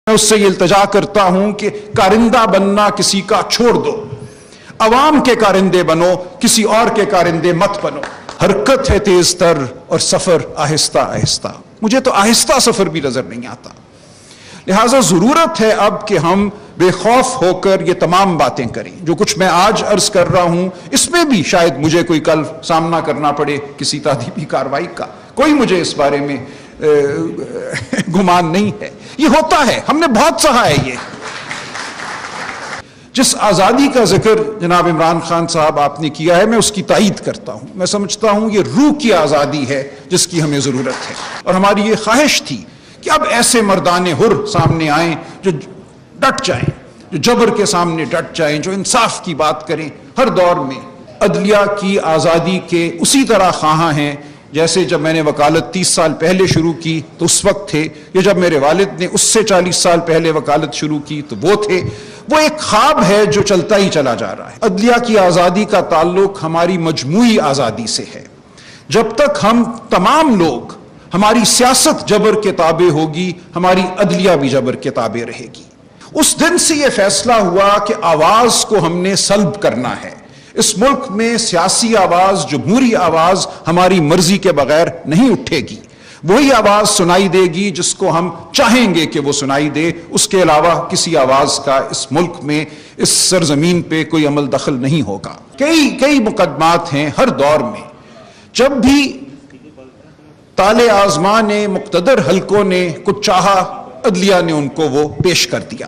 میں اس سے یہ التجا کرتا ہوں کہ کارندہ بننا کسی کا چھوڑ دو، عوام کے کارندے بنو، کسی اور کے کارندے مت بنو۔ حرکت ہے تیز تر اور سفر آہستہ آہستہ۔ مجھے تو آہستہ سفر بھی نظر نہیں آتا، لہٰذا ضرورت ہے اب کہ ہم بے خوف ہو کر یہ تمام باتیں کریں۔ جو کچھ میں آج عرض کر رہا ہوں اس میں بھی شاید مجھے کوئی کل سامنا کرنا پڑے کسی تادیبی کارروائی کا، کوئی مجھے اس بارے میں گمان نہیں ہے، یہ ہوتا ہے، ہم نے بہت سہا ہے۔ یہ جس آزادی کا ذکر جناب عمران خان صاحب آپ نے کیا ہے میں اس کی تائید کرتا ہوں۔ میں سمجھتا ہوں یہ روح کی آزادی ہے جس کی ہمیں ضرورت ہے، اور ہماری یہ خواہش تھی کہ اب ایسے مردان حر سامنے آئیں جو ڈٹ جائیں، جو جبر کے سامنے ڈٹ جائیں، جو انصاف کی بات کریں۔ ہر دور میں عدلیہ کی آزادی کے اسی طرح خواہاں ہیں جیسے جب میں نے وکالت 30 سال پہلے شروع کی تو اس وقت تھے، یا جب میرے والد نے اس سے 40 سال پہلے وکالت شروع کی تو وہ تھے۔ وہ ایک خواب ہے جو چلتا ہی چلا جا رہا ہے۔ عدلیہ کی آزادی کا تعلق ہماری مجموعی آزادی سے ہے۔ جب تک ہم تمام لوگ، ہماری سیاست جبر کے تابع ہوگی، ہماری عدلیہ بھی جبر کے تابع رہے گی۔ اس دن سے یہ فیصلہ ہوا کہ آواز کو ہم نے سلب کرنا ہے۔ اس ملک میں سیاسی آواز، جمہوری آواز ہماری مرضی کے بغیر نہیں اٹھے گی۔ وہی آواز سنائی دے گی جس کو ہم چاہیں گے کہ وہ سنائی دے، اس کے علاوہ کسی آواز کا اس ملک میں، اس سرزمین پہ کوئی عمل دخل نہیں ہوگا۔ کئی مقدمات ہیں ہر دور میں، جب بھی تالے آزماں نے، مقتدر حلقوں نے کچھ چاہا، عدلیہ نے ان کو وہ پیش کر دیا۔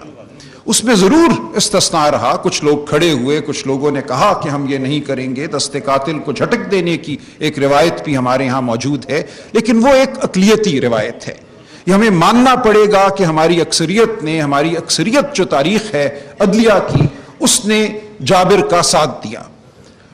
اس میں ضرور استثناء رہا، کچھ لوگ کھڑے ہوئے، کچھ لوگوں نے کہا کہ ہم یہ نہیں کریں گے، دست قاتل کو جھٹک دینے کی ایک روایت بھی ہمارے ہاں موجود ہے، لیکن وہ ایک اقلیتی روایت ہے۔ یہ ہمیں ماننا پڑے گا کہ ہماری اکثریت جو تاریخ ہے عدلیہ کی، اس نے جابر کا ساتھ دیا۔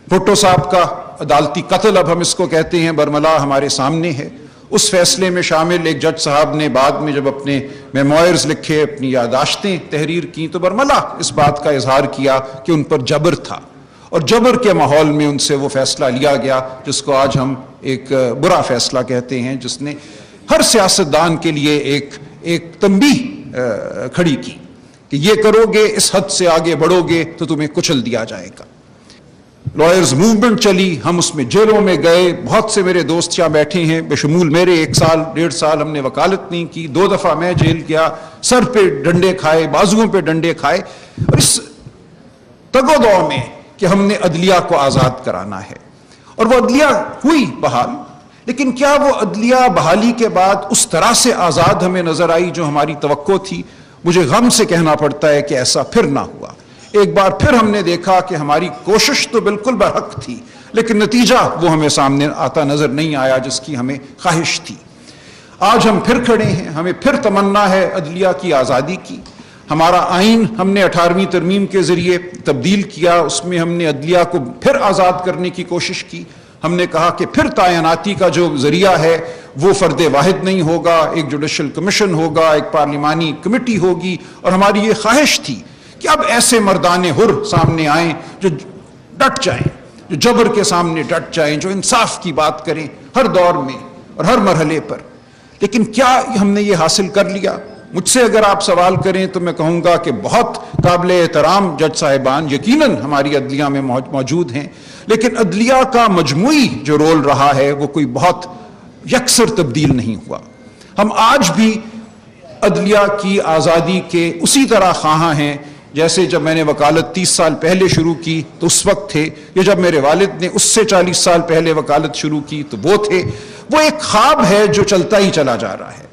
بھٹو صاحب کا عدالتی قتل، اب ہم اس کو کہتے ہیں، برملا ہمارے سامنے ہے۔ اس فیصلے میں شامل ایک جج صاحب نے بعد میں جب اپنے میموائرز لکھے، اپنی یادداشتیں تحریر کی، تو برملا اس بات کا اظہار کیا کہ ان پر جبر تھا، اور جبر کے ماحول میں ان سے وہ فیصلہ لیا گیا جس کو آج ہم ایک برا فیصلہ کہتے ہیں، جس نے ہر سیاستدان کے لیے ایک تنبیہ کھڑی کی کہ یہ کرو گے، اس حد سے آگے بڑھو گے تو تمہیں کچل دیا جائے گا۔ لائرز موومنٹ چلی، ہم اس میں جیلوں میں گئے، بہت سے میرے دوست یہاں بیٹھے ہیں بشمول میرے، 1 سال 1.5 سال ہم نے وکالت نہیں کی، 2 دفعہ میں جیل گیا، سر پہ ڈنڈے کھائے، بازوؤں پہ ڈنڈے کھائے، اور اس تگ و دو میں کہ ہم نے عدلیہ کو آزاد کرانا ہے، اور وہ عدلیہ ہوئی بحال۔ لیکن کیا وہ عدلیہ بحالی کے بعد اس طرح سے آزاد ہمیں نظر آئی جو ہماری توقع تھی؟ مجھے غم سے کہنا پڑتا ہے کہ ایسا پھر نہ ہوا۔ ایک بار پھر ہم نے دیکھا کہ ہماری کوشش تو بالکل برحق تھی، لیکن نتیجہ وہ ہمیں سامنے آتا نظر نہیں آیا جس کی ہمیں خواہش تھی۔ آج ہم پھر کھڑے ہیں، ہمیں پھر تمنا ہے عدلیہ کی آزادی کی۔ ہمارا آئین ہم نے 18ویں ترمیم کے ذریعے تبدیل کیا، اس میں ہم نے عدلیہ کو پھر آزاد کرنے کی کوشش کی۔ ہم نے کہا کہ پھر تعیناتی کا جو ذریعہ ہے وہ فرد واحد نہیں ہوگا، ایک جوڈیشل کمیشن ہوگا، ایک پارلیمانی کمیٹی ہوگی، اور ہماری یہ خواہش تھی کہ اب ایسے مردان حر سامنے آئیں جو ڈٹ جائیں، جو جبر کے سامنے ڈٹ جائیں، جو انصاف کی بات کریں ہر دور میں اور ہر مرحلے پر۔ لیکن کیا ہم نے یہ حاصل کر لیا؟ مجھ سے اگر آپ سوال کریں تو میں کہوں گا کہ بہت قابل احترام جج صاحبان یقیناً ہماری عدلیہ میں موجود ہیں، لیکن عدلیہ کا مجموعی جو رول رہا ہے وہ کوئی بہت یکسر تبدیل نہیں ہوا۔ ہم آج بھی عدلیہ کی آزادی کے اسی طرح خواہاں ہیں جیسے جب میں نے وکالت 30 سال پہلے شروع کی تو اس وقت تھے، یا جب میرے والد نے اس سے 40 سال پہلے وکالت شروع کی تو وہ تھے۔ وہ ایک خواب ہے جو چلتا ہی چلا جا رہا ہے،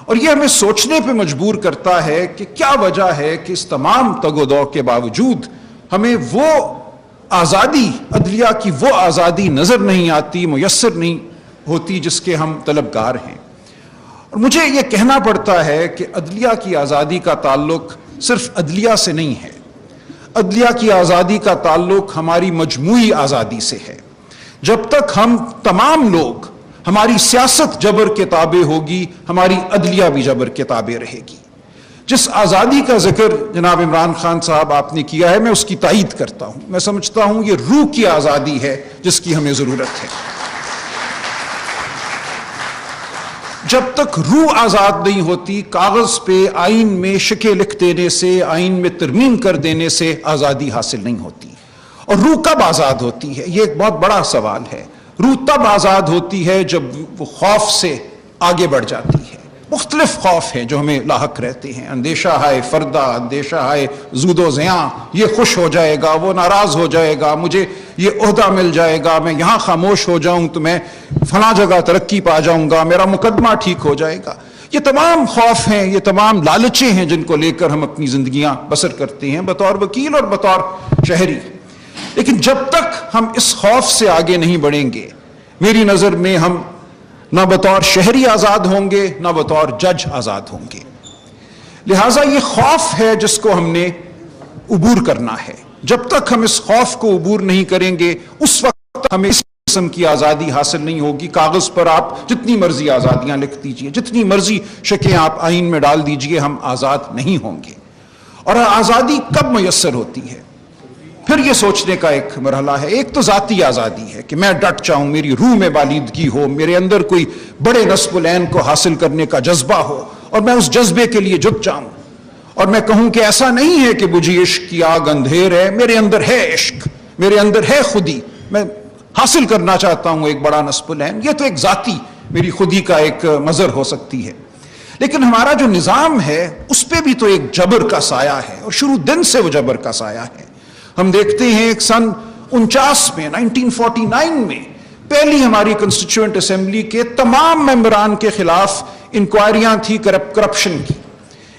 اور یہ ہمیں سوچنے پہ مجبور کرتا ہے کہ کیا وجہ ہے کہ اس تمام تگ و دو کے باوجود ہمیں وہ آزادی، عدلیہ کی وہ آزادی نظر نہیں آتی، میسر نہیں ہوتی جس کے ہم طلبگار ہیں۔ اور مجھے یہ کہنا پڑتا ہے کہ عدلیہ کی آزادی کا تعلق صرف عدلیہ سے نہیں ہے، عدلیہ کی آزادی کا تعلق ہماری مجموعی آزادی سے ہے۔ جب تک ہم تمام لوگ، ہماری سیاست جبر کے تابع ہوگی، ہماری عدلیہ بھی جبر کے تابع رہے گی۔ جس آزادی کا ذکر جناب عمران خان صاحب آپ نے کیا ہے میں اس کی تائید کرتا ہوں۔ میں سمجھتا ہوں یہ روح کی آزادی ہے جس کی ہمیں ضرورت ہے۔ جب تک روح آزاد نہیں ہوتی، کاغذ پہ آئین میں شکیں لکھ دینے سے، آئین میں ترمیم کر دینے سے آزادی حاصل نہیں ہوتی۔ اور روح کب آزاد ہوتی ہے؟ یہ ایک بہت بڑا سوال ہے۔ روح تب آزاد ہوتی ہے جب وہ خوف سے آگے بڑھ جاتی ہے۔ مختلف خوف ہیں جو ہمیں لاحق رہتے ہیں، اندیشہ ہائے فردہ، اندیشہ ہائے زود و زیاں، یہ خوش ہو جائے گا، وہ ناراض ہو جائے گا، مجھے یہ عہدہ مل جائے گا، میں یہاں خاموش ہو جاؤں تو میں فلاں جگہ ترقی پا جاؤں گا، میرا مقدمہ ٹھیک ہو جائے گا۔ یہ تمام خوف ہیں، یہ تمام لالچیں ہیں جن کو لے کر ہم اپنی زندگیاں بسر کرتے ہیں بطور وکیل اور بطور شہری۔ لیکن جب تک ہم اس خوف سے آگے نہیں بڑھیں گے، میری نظر میں ہم نہ بطور شہری آزاد ہوں گے، نہ بطور جج آزاد ہوں گے۔ لہٰذا یہ خوف ہے جس کو ہم نے عبور کرنا ہے۔ جب تک ہم اس خوف کو عبور نہیں کریں گے، اس وقت ہمیں اس قسم کی آزادی حاصل نہیں ہوگی۔ کاغذ پر آپ جتنی مرضی آزادیاں لکھ دیجئے، جتنی مرضی شکیں آپ آئین میں ڈال دیجئے، ہم آزاد نہیں ہوں گے۔ اور آزادی کب میسر ہوتی ہے؟ پھر یہ سوچنے کا ایک مرحلہ ہے۔ ایک تو ذاتی آزادی ہے کہ میں ڈٹ جاؤں، میری روح میں بالیدگی ہو، میرے اندر کوئی بڑے نصب العین کو حاصل کرنے کا جذبہ ہو اور میں اس جذبے کے لیے جھک جاؤں اور میں کہوں کہ ایسا نہیں ہے کہ مجھے عشق کی آگ اندھیر ہے، میرے اندر ہے عشق، میرے اندر ہے خودی، میں حاصل کرنا چاہتا ہوں ایک بڑا نصب العین۔ یہ تو ایک ذاتی میری خودی کا ایک مظہر ہو سکتی ہے۔ لیکن ہمارا جو نظام ہے اس پہ بھی تو ایک جبر کا سایہ ہے، اور شروع دن سے وہ جبر کا سایہ ہے۔ ہم دیکھتے ہیں ایک سن 49 میں 1949 میں پہلی ہماری کنسٹیچوئنٹ اسمبلی کے تمام ممبران کے خلاف انکوائریاں تھی کرپشن کی۔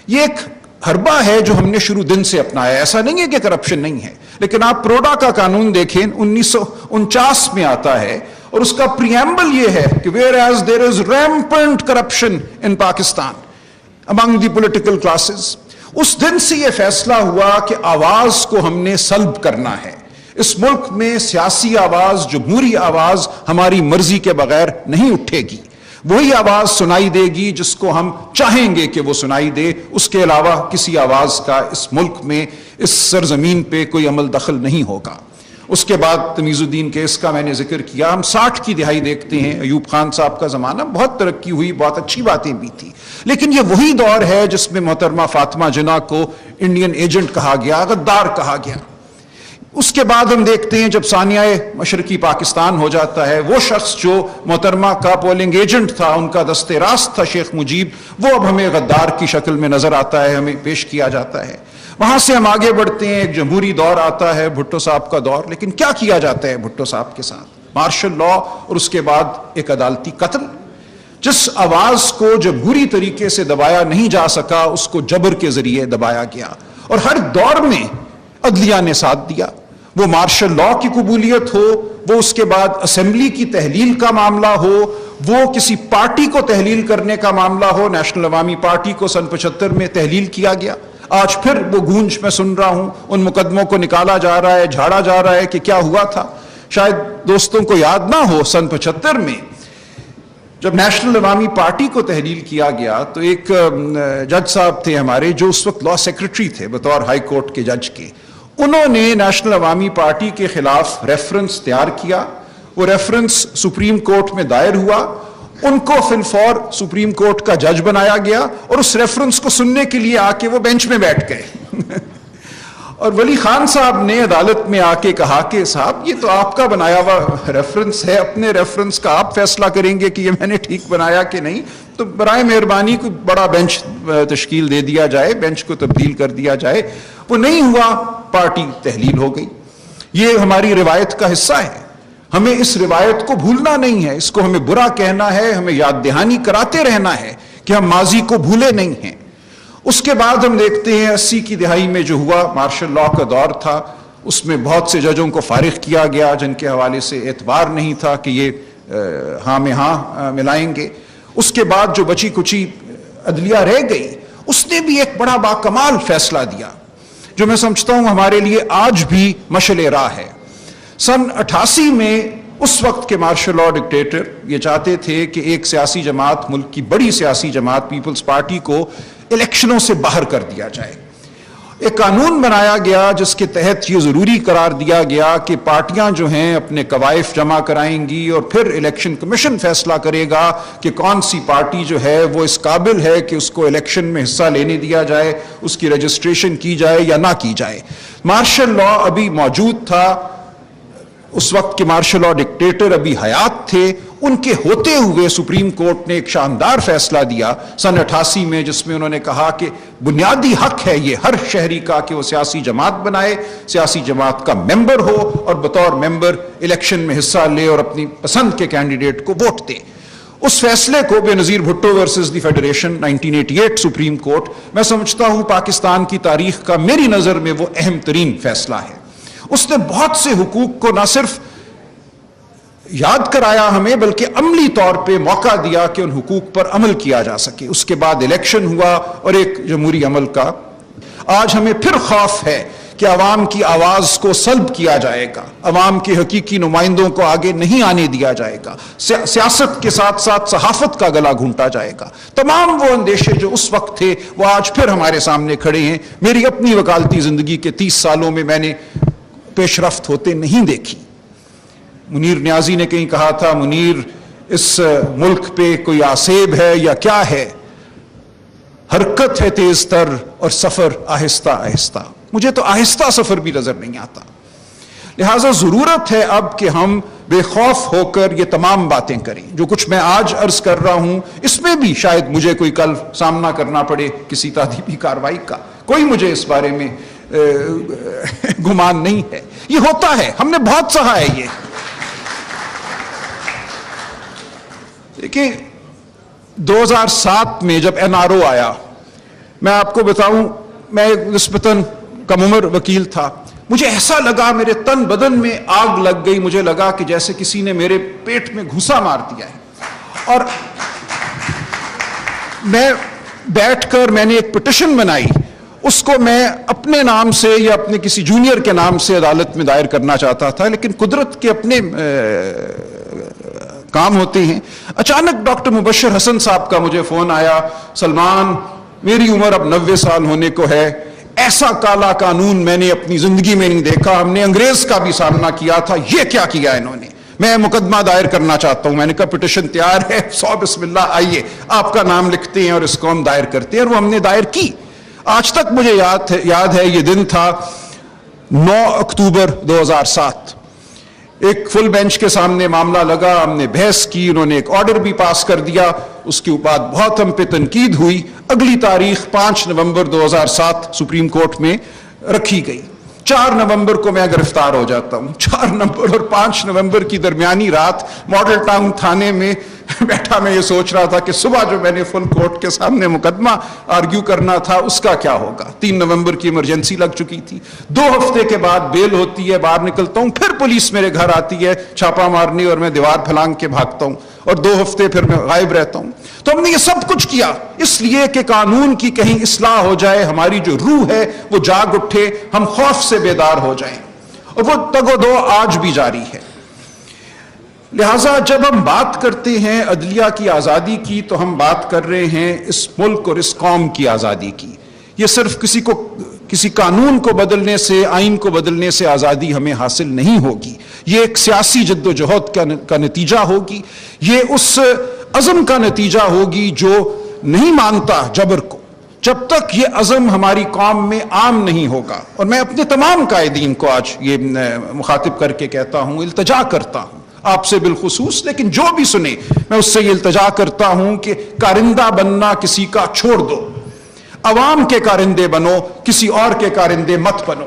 یہ ایک حربہ ہے جو ہم نے شروع دن سے اپنایا۔ ایسا نہیں ہے کہ کرپشن نہیں ہے، لیکن آپ پروڈا کا قانون دیکھیں 1949 میں آتا ہے، اور اس کا پریمبل یہ ہے کہ whereas there is rampant corruption in Pakistan among the political classes، اس دن سے یہ فیصلہ ہوا کہ آواز کو ہم نے سلب کرنا ہے۔ اس ملک میں سیاسی آواز، جمہوری آواز ہماری مرضی کے بغیر نہیں اٹھے گی۔ وہی آواز سنائی دے گی جس کو ہم چاہیں گے کہ وہ سنائی دے، اس کے علاوہ کسی آواز کا اس ملک میں، اس سرزمین پہ کوئی عمل دخل نہیں ہوگا۔ اس کے بعد تمیز الدین کیس کا میں نے ذکر کیا۔ ہم 60 کی دہائی دیکھتے ہیں، ایوب خان صاحب کا زمانہ، بہت ترقی ہوئی، بہت اچھی باتیں بھی تھی، لیکن یہ وہی دور ہے جس میں محترمہ فاطمہ جناح کو انڈین ایجنٹ کہا گیا، غدار کہا گیا۔ اس کے بعد ہم دیکھتے ہیں جب ثانیہ مشرقی پاکستان ہو جاتا ہے، وہ شخص جو محترمہ کا پولنگ ایجنٹ تھا، ان کا دست راست تھا شیخ مجیب، وہ اب ہمیں غدار کی شکل میں نظر آتا ہے، ہمیں پیش کیا جاتا ہے۔ وہاں سے ہم آگے بڑھتے ہیں، ایک جمہوری دور آتا ہے، بھٹو صاحب کا دور۔ لیکن کیا کیا جاتا ہے بھٹو صاحب کے ساتھ؟ مارشل لا، اور اس کے بعد ایک عدالتی قتل۔ جس آواز کو جمہوری طریقے سے دبایا نہیں جا سکا، اس کو جبر کے ذریعے دبایا گیا، اور ہر دور میں عدلیہ نے ساتھ دیا۔ وہ مارشل لا کی قبولیت ہو، وہ اس کے بعد اسمبلی کی تحلیل کا معاملہ ہو، وہ کسی پارٹی کو تحلیل کرنے کا معاملہ ہو۔ نیشنل عوامی پارٹی کو سن 75 میں تحلیل کیا گیا۔ آج پھر وہ گونج میں سن رہا ہوں، ان مقدموں کو نکالا جا رہا ہے، جھاڑا جا رہا ہے کہ کیا ہوا تھا۔ شاید دوستوں کو یاد نہ ہو، سن 75 میں جب نیشنل عوامی پارٹی کو تحلیل کیا گیا تو ایک جج صاحب تھے ہمارے، جو اس وقت لا سیکرٹری تھے بطور ہائی کورٹ کے جج کے، انہوں نے نیشنل عوامی پارٹی کے خلاف ریفرنس تیار کیا۔ وہ ریفرنس سپریم کورٹ میں دائر ہوا، ان کو فی الفور سپریم کورٹ کا جج بنایا گیا، اور اس ریفرنس کو سننے کے لیے آ کے وہ بینچ میں بیٹھ گئے۔ اور ولی خان صاحب نے عدالت میں آ کے کہا کہ صاحب یہ تو آپ کا بنایا ہوا ریفرنس ہے، اپنے ریفرنس کا آپ فیصلہ کریں گے کہ یہ میں نے ٹھیک بنایا کہ نہیں، تو برائے مہربانی کوئی بڑا بینچ تشکیل دے دیا جائے، بینچ کو تبدیل کر دیا جائے۔ وہ نہیں ہوا، پارٹی تحلیل ہو گئی۔ یہ ہماری روایت کا حصہ ہے، ہمیں اس روایت کو بھولنا نہیں ہے، اس کو ہمیں برا کہنا ہے، ہمیں یاد دہانی کراتے رہنا ہے کہ ہم ماضی کو بھولے نہیں ہیں۔ اس کے بعد ہم دیکھتے ہیں 80 کی دہائی میں جو ہوا، مارشل لا کا دور تھا، اس میں بہت سے ججوں کو فارغ کیا گیا جن کے حوالے سے اعتبار نہیں تھا کہ یہ ہاں میں ہاں ملائیں گے۔ اس کے بعد جو بچی کچی عدلیہ رہ گئی، اس نے بھی ایک بڑا باکمال فیصلہ دیا جو میں سمجھتا ہوں ہمارے لیے آج بھی مشعل راہ ہے۔ سن 88 میں اس وقت کے مارشل لا ڈکٹیٹر یہ چاہتے تھے کہ ایک سیاسی جماعت، ملک کی بڑی سیاسی جماعت پیپلز پارٹی کو الیکشنوں سے باہر کر دیا جائے۔ ایک قانون بنایا گیا جس کے تحت یہ ضروری قرار دیا گیا کہ پارٹیاں جو ہیں اپنے قوائف جمع کرائیں گی اور پھر الیکشن کمیشن فیصلہ کرے گا کہ کون سی پارٹی جو ہے وہ اس قابل ہے کہ اس کو الیکشن میں حصہ لینے دیا جائے، اس کی رجسٹریشن کی جائے یا نہ کی جائے۔ مارشل لا ابھی موجود تھا، اس وقت کے مارشل لا ڈکٹیٹر ابھی حیات تھے، ان کے ہوتے ہوئے سپریم کورٹ نے ایک شاندار فیصلہ دیا سن 88 میں، جس میں انہوں نے کہا کہ بنیادی حق ہے یہ ہر شہری کا کہ وہ سیاسی جماعت بنائے، سیاسی جماعت کا ممبر ہو اور بطور ممبر الیکشن میں حصہ لے اور اپنی پسند کے کینڈیڈیٹ کو ووٹ دے۔ اس فیصلے کو Benazir Bhutto versus the federation 1988 supreme court, میں سمجھتا ہوں پاکستان کی تاریخ کا میری نظر میں وہ اہم ترین فیصلہ ہے۔ اس نے بہت سے حقوق کو نہ صرف یاد کرایا ہمیں بلکہ عملی طور پہ موقع دیا کہ ان حقوق پر عمل کیا جا سکے۔ اس کے بعد الیکشن ہوا اور ایک جمہوری عمل کا۔ آج ہمیں پھر خوف ہے کہ عوام کی آواز کو سلب کیا جائے گا، عوام کے حقیقی نمائندوں کو آگے نہیں آنے دیا جائے گا، سیاست کے ساتھ ساتھ صحافت کا گلا گھونٹا جائے گا۔ تمام وہ اندیشے جو اس وقت تھے وہ آج پھر ہمارے سامنے کھڑے ہیں۔ میری اپنی وکالتی زندگی کے 30 سالوں میں میں نے پیش رفت ہوتے نہیں دیکھی۔ منیر نیازی نے کہیں کہا تھا، منیر اس ملک پہ کوئی آسیب ہے یا کیا ہے؟ حرکت ہے تیز تر اور سفر آہستہ آہستہ۔ مجھے تو آہستہ سفر بھی نظر نہیں آتا۔ لہٰذا ضرورت ہے اب کہ ہم بے خوف ہو کر یہ تمام باتیں کریں۔ جو کچھ میں آج عرض کر رہا ہوں اس میں بھی شاید مجھے کوئی کل سامنا کرنا پڑے کسی تعدیبی کارروائی کا، کوئی مجھے اس بارے میں گمان نہیں ہے۔ یہ ہوتا ہے، ہم نے بہت سہا ہے یہ۔ دیکھیں 2007 میں جب NRO آیا، میں آپ کو بتاؤں میں نسبتاً کم عمر وکیل تھا، مجھے ایسا لگا میرے تن بدن میں آگ لگ گئی، مجھے لگا کہ جیسے کسی نے میرے پیٹ میں گھوسا مار دیا ہے۔ اور میں بیٹھ کر میں نے ایک پٹیشن بنائی، اس کو میں اپنے نام سے یا اپنے کسی جونیئر کے نام سے عدالت میں دائر کرنا چاہتا تھا، لیکن قدرت کے اپنے کام ہوتے ہیں۔ اچانک ڈاکٹر مبشر حسن صاحب کا مجھے فون آیا، سلمان میری عمر اب 90 سال ہونے کو ہے، ایسا کالا قانون میں نے اپنی زندگی میں نہیں دیکھا، ہم نے انگریز کا بھی سامنا کیا تھا، یہ کیا کیا انہوں نے، میں مقدمہ دائر کرنا چاہتا ہوں۔ میں نے کہا پٹیشن تیار ہے، بسم اللہ آئیے آپ کا نام لکھتے ہیں اور اس کو ہم دائر کرتے ہیں، اور وہ ہم نے دائر کی۔ آج تک مجھے یاد ہے یہ دن تھا 9 اکتوبر 2007۔ ایک فل بینچ کے سامنے معاملہ لگا، ہم نے بحث کی، انہوں نے ایک آرڈر بھی پاس کر دیا، اس کے بعد بہت ہم پہ تنقید ہوئی۔ اگلی تاریخ 5 نومبر 2007 سپریم کورٹ میں رکھی گئی۔ 4 نومبر کو میں گرفتار ہو جاتا ہوں۔ 4 نومبر اور 5 نومبر کی درمیانی رات ماڈل ٹاؤن تھانے میں بیٹھا میں یہ سوچ رہا تھا کہ صبح جو میں نے فل کورٹ کے سامنے مقدمہ آرگیو کرنا تھا اس کا کیا ہوگا۔ 3 نومبر کی ایمرجنسی لگ چکی تھی، 2 ہفتے کے بعد بیل ہوتی ہے، باہر نکلتا ہوں، پھر پولیس میرے گھر آتی ہے چھاپا مارنے اور میں دیوار پھلانگ کے بھاگتا ہوں، اور 2 ہفتے پھر میں غائب رہتا ہوں۔ تو ہم نے یہ سب کچھ کیا اس لیے کہ قانون کی کہیں اصلاح ہو جائے، ہماری جو روح ہے وہ جاگ اٹھے، ہم خوف سے بیدار ہو جائیں، اور وہ تگ و دو آج بھی جاری ہے۔ لہٰذا جب ہم بات کرتے ہیں عدلیہ کی آزادی کی تو ہم بات کر رہے ہیں اس ملک اور اس قوم کی آزادی کی۔ یہ صرف کسی قانون کو بدلنے سے، آئین کو بدلنے سے آزادی ہمیں حاصل نہیں ہوگی، یہ ایک سیاسی جد و جہد کا نتیجہ ہوگی، یہ اس عزم کا نتیجہ ہوگی جو نہیں مانتا جبر کو۔ جب تک یہ عزم ہماری قوم میں عام نہیں ہوگا، اور میں اپنے تمام قائدین کو آج یہ مخاطب کر کے کہتا ہوں، التجا کرتا ہوں آپ سے بالخصوص، لیکن جو بھی سنے میں اس سے یہ التجا کرتا ہوں کہ کارندہ بننا کسی کا چھوڑ دو، عوام کے کارندے بنو، کسی اور کے کارندے مت بنو۔